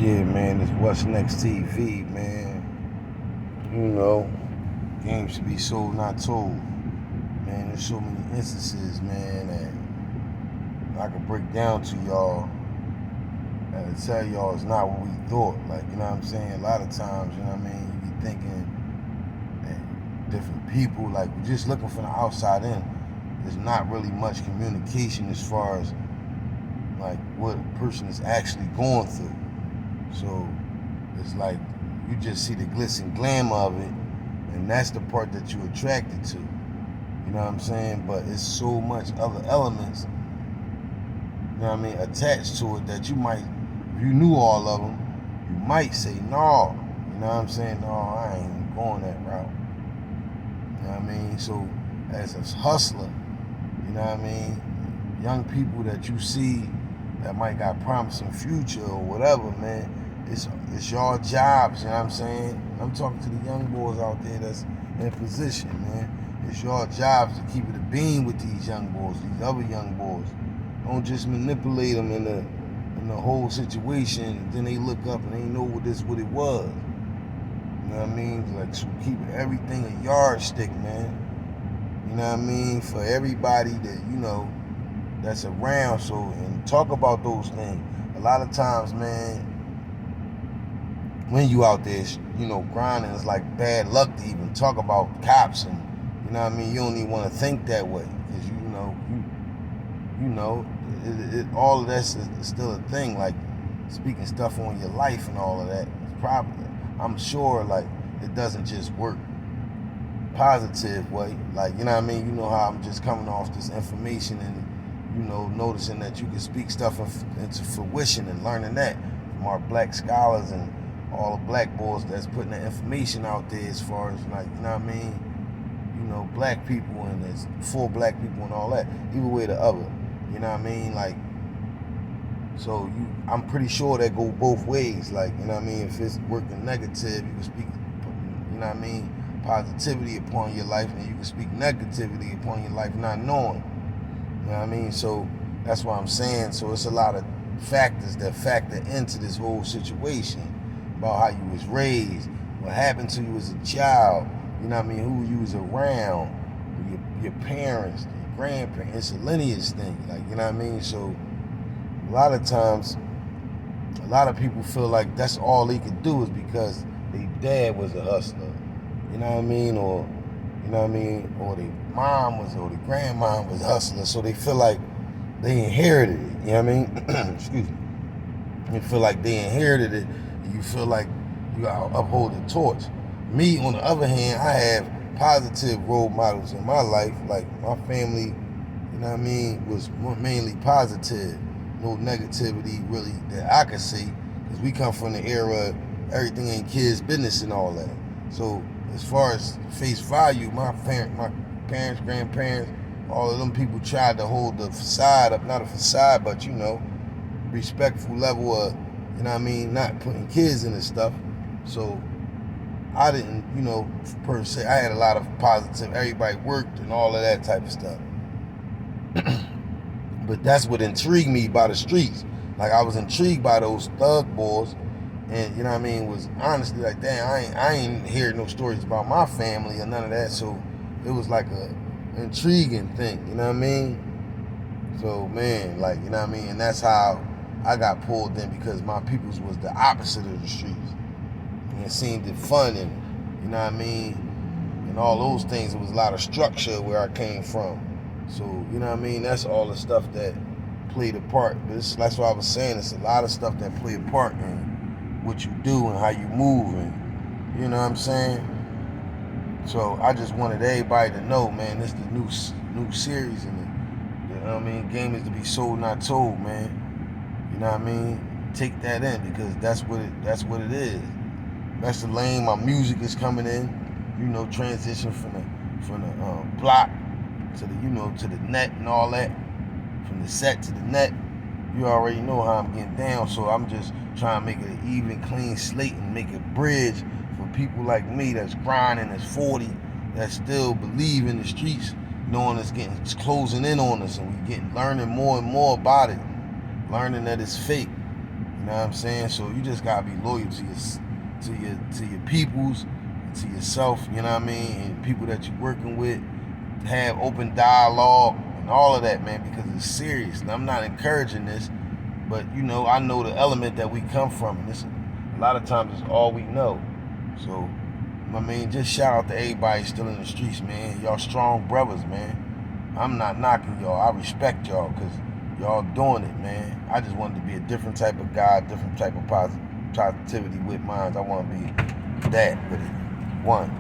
Yeah, man, it's What's Next TV, man. You know, games to be sold, not told. Man, there's so many instances, man, that I could break down to y'all and to tell y'all it's not what we thought. Like, you know what I'm saying? A lot of times, you know what I mean, you be thinking that different people, like, just looking from the outside in, there's not really much communication as far as, like, what a person is actually going through. So, it's like you just see the glitz and glam of it, and that's the part that you're attracted to. You know what I'm saying? But it's so much other elements, you know what I mean, attached to it that you might, if you knew all of them, you might say, no. You know what I'm saying? No, I ain't even going that route. You know what I mean? So, as a hustler, you know what I mean, young people that you see that might got promising future or whatever, man, it's your jobs, you know what I'm saying? I'm talking to the young boys out there that's in position, man. It's your jobs to keep it a beam with these young boys, these other young boys. Don't just manipulate them in the whole situation. Then they look up and they know what it was. You know what I mean? Like, so keep everything a yardstick, man. You know what I mean? For everybody that, you know, that's around. So, and talk about those things. A lot of times, man, when you out there, you know, grinding, it's like bad luck to even talk about cops, and you know what I mean. You don't even want to think that way because you know, all of that's still a thing. Like speaking stuff on your life and all of that. It's probably, I'm sure, like it doesn't just work positive way. Like, you know what I mean. You know how I'm just coming off this information and you know noticing that you can speak stuff into fruition and learning that from our black scholars and all the black boys that's putting the information out there as far as, like, you know what I mean, you know, black people and it's for black people and all that, either way or the other, you know what I mean, like, so I'm pretty sure that go both ways, like, you know what I mean, if it's working negative, you can speak, you know what I mean, positivity upon your life, and you can speak negativity upon your life not knowing, you know what I mean, so that's what I'm saying. So it's a lot of factors that factor into this whole situation about how you was raised, what happened to you as a child, you know what I mean, who you was around, your parents, your grandparents. It's a lineage thing, like, you know what I mean? So a lot of times, a lot of people feel like that's all they could do is because their dad was a hustler, you know what I mean, or, you know what I mean, or their mom was, or their grandma was a hustler, so they feel like they inherited it, you know what I mean? Excuse me. You feel like they inherited it. You feel like you gotta uphold the torch. Me, on the other hand, I have positive role models in my life. Like my family, you know what I mean, was mainly positive. No negativity really that I could see. Because we come from the era, everything ain't kids' business and all that. So as far as face value, my parents, grandparents, all of them people tried to hold the facade up, not a facade, but you know, respectful level of, you know what I mean, not putting kids in this stuff. So I didn't, you know, per se, I had a lot of positive, everybody worked and all of that type of stuff. But that's what intrigued me by the streets. Like I was intrigued by those thug boys, and you know what I mean, was honestly like, damn, I ain't heard no stories about my family or none of that. So it was like a intriguing thing, you know what I mean? So man, like, you know what I mean, and that's how I got pulled in, because my peoples was the opposite of the streets. And it seemed fun and, you know what I mean, and all those things. It was a lot of structure where I came from. So, you know what I mean, that's all the stuff that played a part. That's what I was saying. It's a lot of stuff that play a part in what you do and how you move, and you know what I'm saying? So I just wanted everybody to know, man, this is the new series, and you know what I mean, game is to be sold, not told, man. You know what I mean? Take that in, because that's what it is. That's the lane my music is coming in. You know, transition from the block to the, you know, to the net and all that. From the set to the net. You already know how I'm getting down. So I'm just trying to make it an even, clean slate and make a bridge for people like me that's grinding, that's 40, that still believe in the streets, knowing it's closing in on us, and we learning more and more about it. Learning that it's fake. You know what I'm saying? So you just gotta be loyal to your peoples, to yourself, you know what I mean, and people that you're working with. Have open dialogue and all of that, man, because it's serious. And I'm not encouraging this, but I know the element that we come from, and a lot of times it's all we know. So, just shout out to everybody still in the streets, man. Y'all strong brothers, man. I'm not knocking y'all. I respect y'all because y'all doing it, man. I just wanted to be a different type of guy, different type of positivity with minds. I want to be that with it. One.